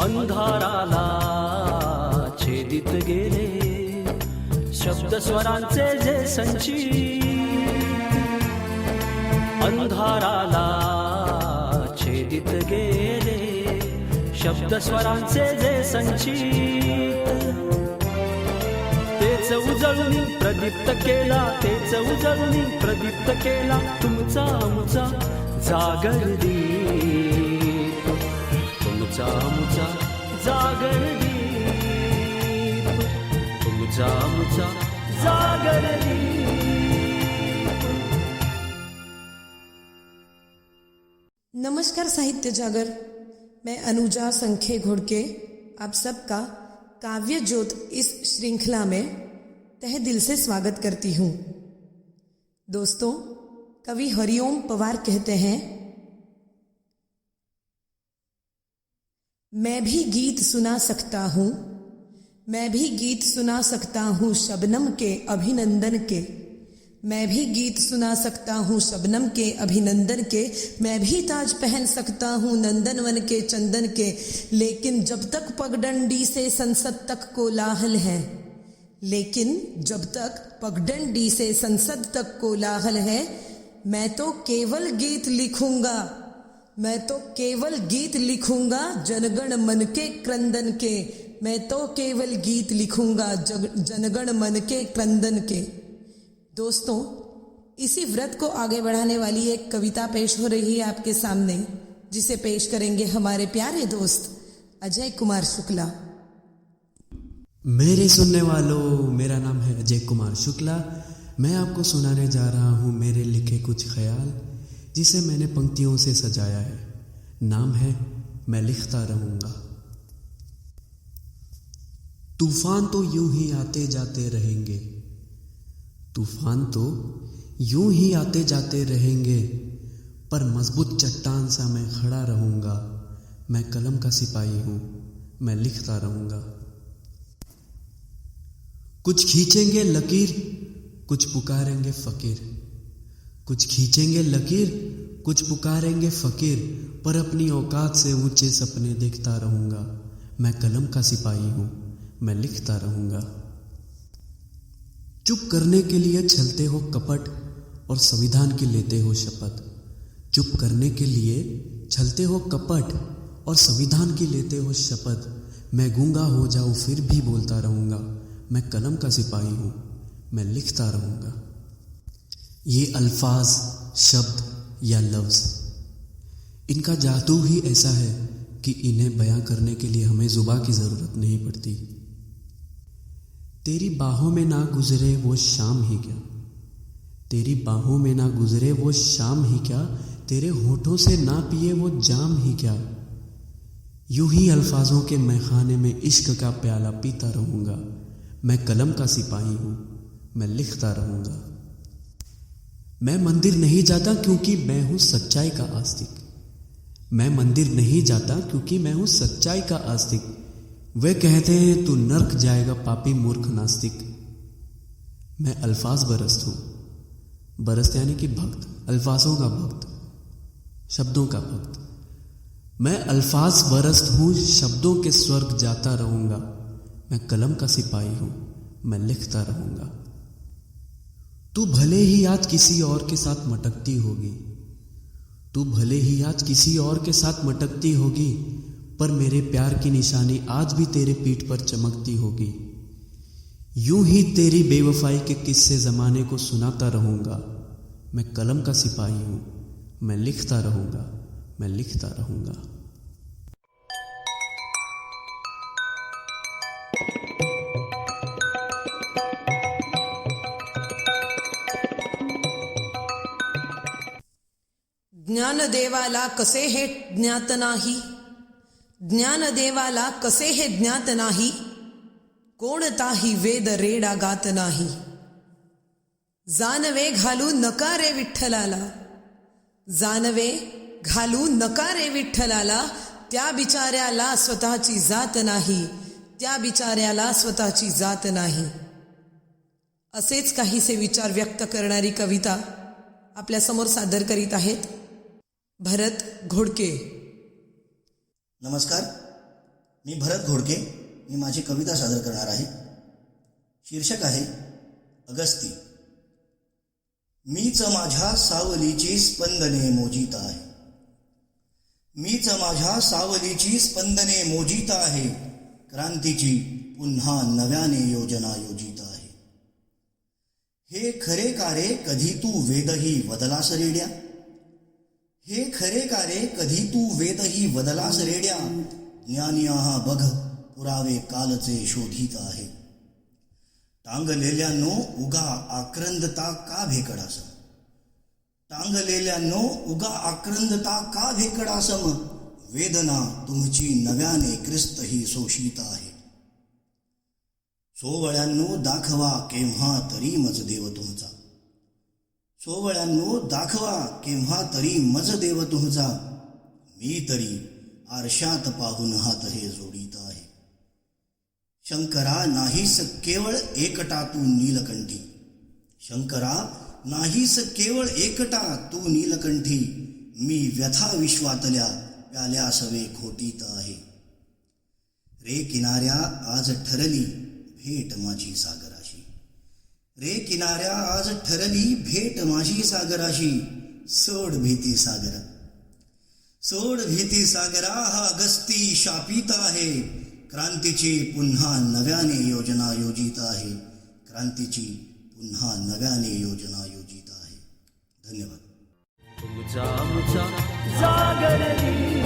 अंधाराला छेदित गेले शब्द स्वरांचे जे संचित, अंधाराला छेदित गेले शब्द स्वरांचे जे संचित, तेच उजळून प्रदीप्त केला, तेच उजळून प्रदीप्त केला तुमचा आमचा जागर दीप, तुमचा आमचा जागर दीप, तुमचा आमचा जागर दीप। नमस्कार साहित्य जागर, मैं अनुजा संखे घोड़के आप सबका काव्य ज्योत इस श्रृंखला में तहे दिल से स्वागत करती हूँ। दोस्तों, कवि हरिओम पवार कहते हैं, मैं भी गीत सुना सकता हूँ, मैं भी गीत सुना सकता हूँ शबनम के अभिनंदन के, मैं भी गीत सुना सकता हूँ शबनम के अभिनंदन के, मैं भी ताज पहन सकता हूँ नंदनवन के चंदन के, लेकिन जब तक पगडंडी से संसद तक कोलाहल है, लेकिन जब तक पगडंडी से संसद तक कोलाहल है, मैं तो केवल गीत लिखूंगा, मैं तो केवल गीत लिखूंगा जनगण मन के क्रंदन के, मैं तो केवल गीत लिखूंगा जनगण मन के क्रंदन के। दोस्तों, इसी व्रत को आगे बढ़ाने वाली एक कविता पेश हो रही है आपके सामने, जिसे पेश करेंगे हमारे प्यारे दोस्त अजय कुमार शुक्ला। मेरे सुनने वालों, मेरा नाम है अजय कुमार शुक्ला। मैं आपको सुनाने जा रहा हूँ मेरे लिखे कुछ ख्याल, जिसे मैंने पंक्तियों से सजाया है। नाम है मैं लिखता रहूँगा। तूफान तो यूं ही आते जाते रहेंगे, तूफान तो यूं ही आते जाते रहेंगे, पर मजबूत चट्टान सा मैं खड़ा रहूँगा। मैं कलम का सिपाही हूँ, मैं लिखता रहूँगा। कुछ खींचेंगे लकीर, कुछ पुकारेंगे फकीर, कुछ खींचेंगे लकीर, कुछ पुकारेंगे फकीर, पर अपनी औकात से ऊंचे सपने देखता रहूँगा। मैं कलम का सिपाही हूँ, मैं लिखता रहूँगा। चुप करने के लिए छलते हो कपट और संविधान की लेते हो शपथ, चुप करने के लिए छलते हो कपट और संविधान की लेते हो शपथ। मैं गूंगा हो जाऊं फिर भी बोलता रहूँगा। मैं कलम का सिपाही हूँ, मैं लिखता रहूँगा। ये अल्फाज, शब्द या लफ्ज़, इनका जादू ही ऐसा है कि इन्हें बयां करने के लिए हमें जुबां की ज़रूरत नहीं पड़ती। तेरी बाहों में ना गुजरे वो शाम ही क्या, तेरी बाहों में ना गुजरे वो शाम ही क्या, तेरे होठों से ना पिए वो जाम ही क्या। यूं ही अल्फाजों के मैखाने में इश्क का प्याला पीता रहूँगा। मैं कलम का सिपाही हूँ, मैं लिखता रहूँगा। मैं मंदिर नहीं जाता क्योंकि मैं हूँ सच्चाई का आस्तिक, मैं मंदिर नहीं जाता क्योंकि मैं हूँ सच्चाई का आस्तिक। वे कहते हैं तू नर्क जाएगा पापी मूर्ख नास्तिक। मैं अल्फाज बरस्त हूँ, बरस्त यानी कि भक्त, अल्फाजों का भक्त, शब्दों का भक्त। मैं अल्फाज बरस्त हूँ, शब्दों के स्वर्ग जाता रहूँगा। मैं कलम का सिपाही हूँ, मैं लिखता रहूँगा। तू भले ही आज किसी और के साथ मटकती होगी, तू भले ही आज किसी और के साथ मटकती होगी, पर मेरे प्यार की निशानी आज भी तेरे पीठ पर चमकती होगी। यूं ही तेरी बेवफाई के किस्से ज़माने को सुनाता रहूँगा। मैं कलम का सिपाही हूँ, मैं लिखता रहूँगा, मैं लिखता रहूँगा। ज्ञानदेवाला कसे हे ज्ञात नाही, ज्ञानदेवाला कसे हे ज्ञात नाही, कोणताही वेद रेडा गात नाही। जानवे घालू नका रे विठ्ठलाला, जानवे घालू नका रे विठ्ठलाला, त्या बिचाऱ्याला स्वतःची जात नाही, त्या बिचाऱ्याला स्वतःची जात नाही। असेच काहीसे विचार व्यक्त करणारी कविता आपल्या समोर सादर करीत आहेत भरत घोडके। नमस्कार, मी भरत घोडके. मी माझी कविता सादर करणार आहे. शीर्षक आहे अगस्ती. मीच माझ्या सावलीची स्पंदने मोजित आहे. मीच माझ्या सावलीची स्पंदने मोजित आहे. क्रांतीची पुन्हा नव्याने योजना योजित आहे. हे खरे कारे कधी तू वेदही बदलास रेड्या. हे खरे कारे कधी तू वेदही बदलास रेड्या. ज्ञानी आहा बघ पुरावे कालचे शोधित आहे. टांगलेल्यानो उगा आक्रंदता का भेकडासम. टांगलेल्यानो उगा आक्रंदता का भेकडासम. वेदना तुमची नव्याने ख्रिस्त ही शोषित आहे. सोवळ्यांनो दाखवा केव्हा तरी मज देव तुमचा. सोवळ्यांनो दाखवा केव्हा तरी मज देव तुमचा. मी तरी आरशात पाहून हात हे जोडीत आहे. शंकरा नाहीस केवळ एकटा तू नीलकंठी. शंकरा नाहीस केवळ एकटा तू नीलकंठी. मी व्यथा विश्वातल्या प्याल्या सवे खोटीत आहे. रे किनाऱ्या आज ठरली भेट माझी सागराशी. रे किनाऱ्या आज ठरली भेट माझी सागराशी. सोड भीती सागरा. सोड भीती सागरा हा अगस्ती शापित आहे. क्रांतीची पुन्हा नव्याने योजना योजित आहे. क्रांतीची पुन्हा नव्याने योजना योजित आहे. धन्यवाद. तुमचा आमचा जागरली